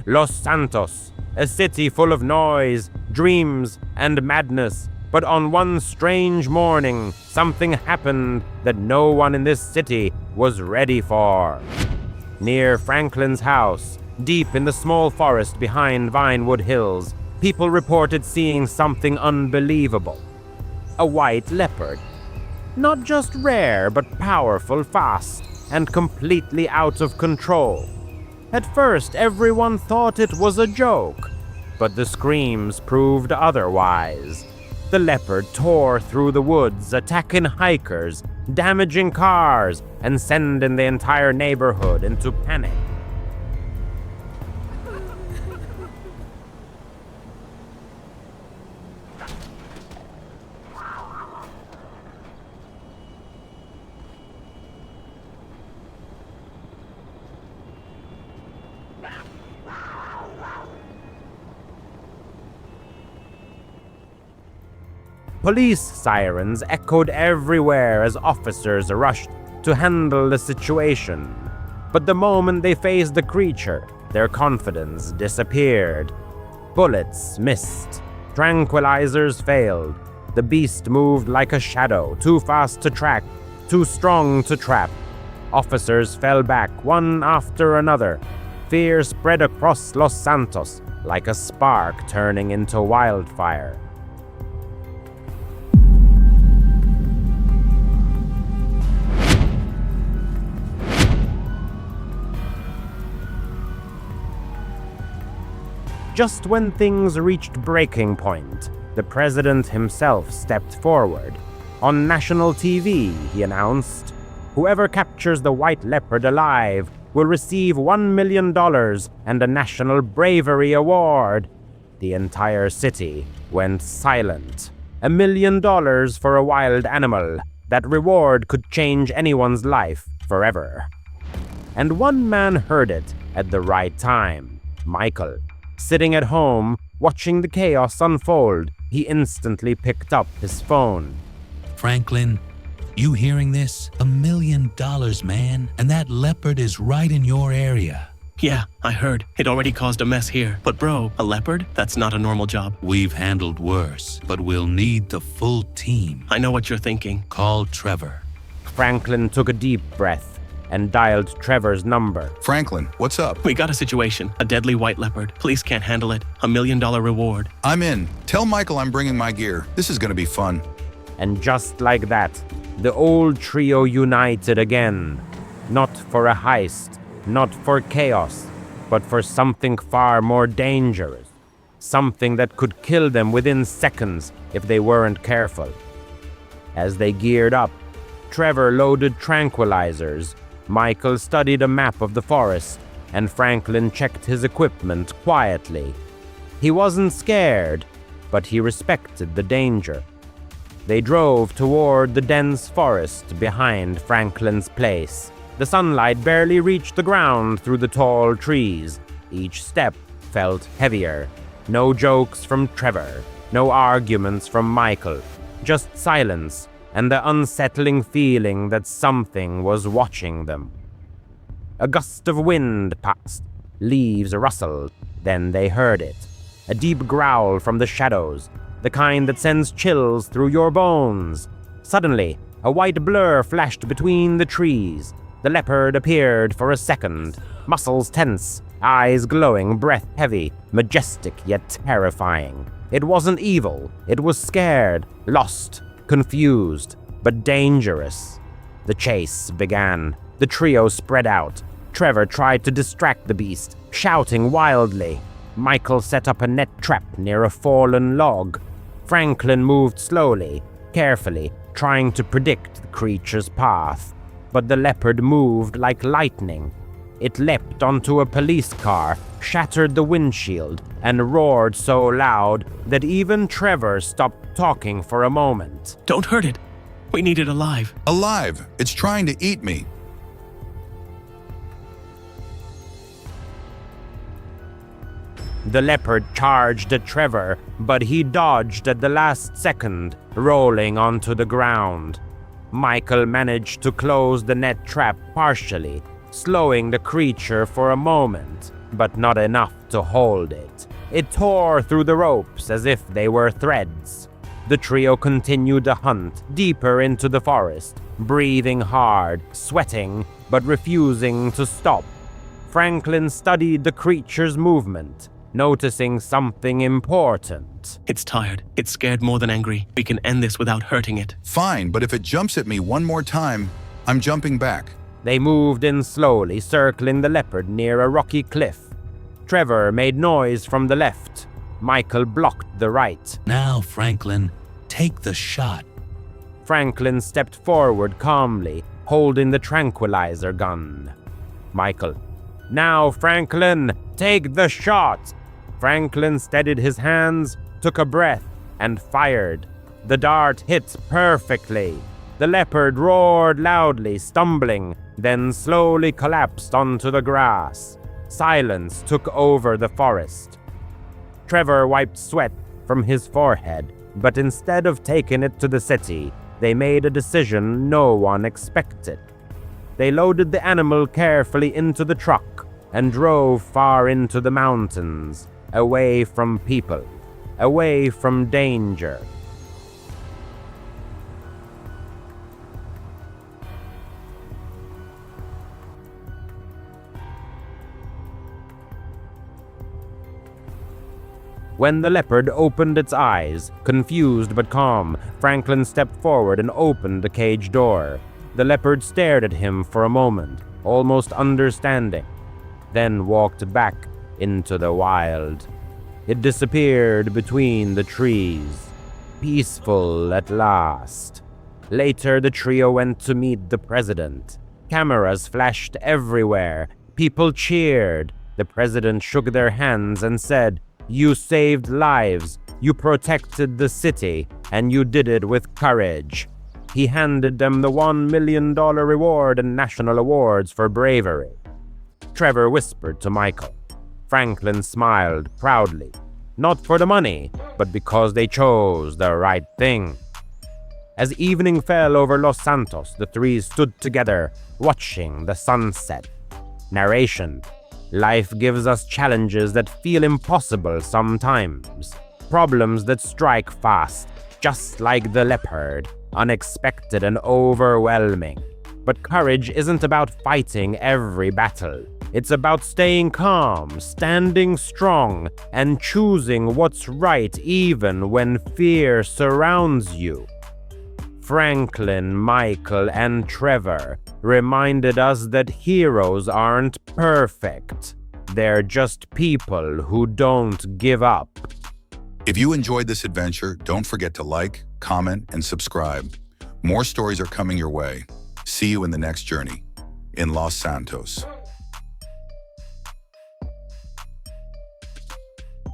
Los Santos, a city full of noise, dreams, and madness. But on one strange morning, something happened that no one in this city was ready for. Near Franklin's house, deep in the small forest behind Vinewood Hills, people reported seeing something unbelievable. A white leopard. Not just rare, but powerful, fast, and completely out of control. At first, everyone thought it was a joke, but the screams proved otherwise. The leopard tore through the woods, attacking hikers, damaging cars, and sending the entire neighborhood into panic. Police sirens echoed everywhere as officers rushed to handle the situation. But the moment they faced the creature, their confidence disappeared. Bullets missed. Tranquilizers failed. The beast moved like a shadow, too fast to track, too strong to trap. Officers fell back one after another. Fear spread across Los Santos like a spark turning into wildfire. Just when things reached breaking point, the president himself stepped forward. On national TV, he announced, "Whoever captures the white leopard alive will receive $1 million and a National Bravery Award." The entire city went silent. $1 million for a wild animal. That reward could change anyone's life forever. And one man heard it at the right time, Michael. Sitting at home, watching the chaos unfold, he instantly picked up his phone. "Franklin, you hearing this? $1 million, man, and that leopard is right in your area." Yeah, I heard. It already caused a mess here. But bro, a leopard? That's not a normal job. "We've handled worse, but we'll need the full team." I know what you're thinking. "Call Trevor." Franklin took a deep breath and dialed Trevor's number. "Franklin, what's up?" We got a situation. A deadly white leopard. Police can't handle it. $1 million reward. "I'm in. Tell Michael I'm bringing my gear. This is gonna be fun." And just like that, the old trio united again. Not for a heist, not for chaos, but for something far more dangerous. Something that could kill them within seconds if they weren't careful. As they geared up, Trevor loaded tranquilizers, Michael studied a map of the forest, and Franklin checked his equipment quietly. He wasn't scared, but he respected the danger. They drove toward the dense forest behind Franklin's place. The sunlight barely reached the ground through the tall trees. Each step felt heavier. No jokes from Trevor, no arguments from Michael, just silence and the unsettling feeling that something was watching them. A gust of wind passed, leaves rustled, then they heard it. A deep growl from the shadows, the kind that sends chills through your bones. Suddenly, a white blur flashed between the trees. The leopard appeared for a second, muscles tense, eyes glowing, breath heavy, majestic yet terrifying. It wasn't evil, it was scared, lost, confused, but dangerous. The chase began. The trio spread out. Trevor tried to distract the beast, shouting wildly. Michael set up a net trap near a fallen log. Franklin moved slowly, carefully, trying to predict the creature's path. But the leopard moved like lightning. It leapt onto a police car, shattered the windshield, and roared so loud that even Trevor stopped talking for a moment. Don't hurt it. We need it alive. "Alive. It's trying to eat me." The leopard charged at Trevor, but he dodged at the last second, rolling onto the ground. Michael managed to close the net trap partially, slowing the creature for a moment. but not enough to hold it. It tore through the ropes as if they were threads. The trio continued to hunt deeper into the forest, breathing hard, sweating, but refusing to stop. Franklin studied the creature's movement, noticing something important. It's tired. It's scared more than angry. We can end this without hurting it. Fine, but if it jumps at me one more time, I'm jumping back. They moved in slowly, circling the leopard near a rocky cliff. Trevor made noise from the left. Michael blocked the right. Now, Franklin, take the shot. Franklin stepped forward calmly, holding the tranquilizer gun. Michael, now, Franklin, take the shot! Franklin steadied his hands, took a breath, and fired. The dart hit perfectly. The leopard roared loudly, stumbling, then slowly collapsed onto the grass. Silence took over the forest. Trevor wiped sweat from his forehead, but instead of taking it to the city, they made a decision no one expected. They loaded the animal carefully into the truck and drove far into the mountains, away from people, away from danger. When the leopard opened its eyes, confused but calm, Franklin stepped forward and opened the cage door. The leopard stared at him for a moment, almost understanding, then walked back into the wild. It disappeared between the trees, peaceful at last. Later, the trio went to meet the president. Cameras flashed everywhere. People cheered. The president shook their hands and said, "You saved lives, you protected the city, and you did it with courage." He handed them the $1 million reward and national awards for bravery. Trevor whispered to Michael. Franklin smiled proudly, not for the money, but because they chose the right thing. As evening fell over Los Santos, the three stood together, watching the sunset. Narration: life gives us challenges that feel impossible sometimes. Problems that strike fast, just like the leopard, unexpected and overwhelming. But courage isn't about fighting every battle. It's about staying calm, standing strong, and choosing what's right even when fear surrounds you. Franklin, Michael, and Trevor reminded us that heroes aren't perfect. They're just people who don't give up. If you enjoyed this adventure, don't forget to like, comment, and subscribe. More stories are coming your way. See you in the next journey in Los Santos.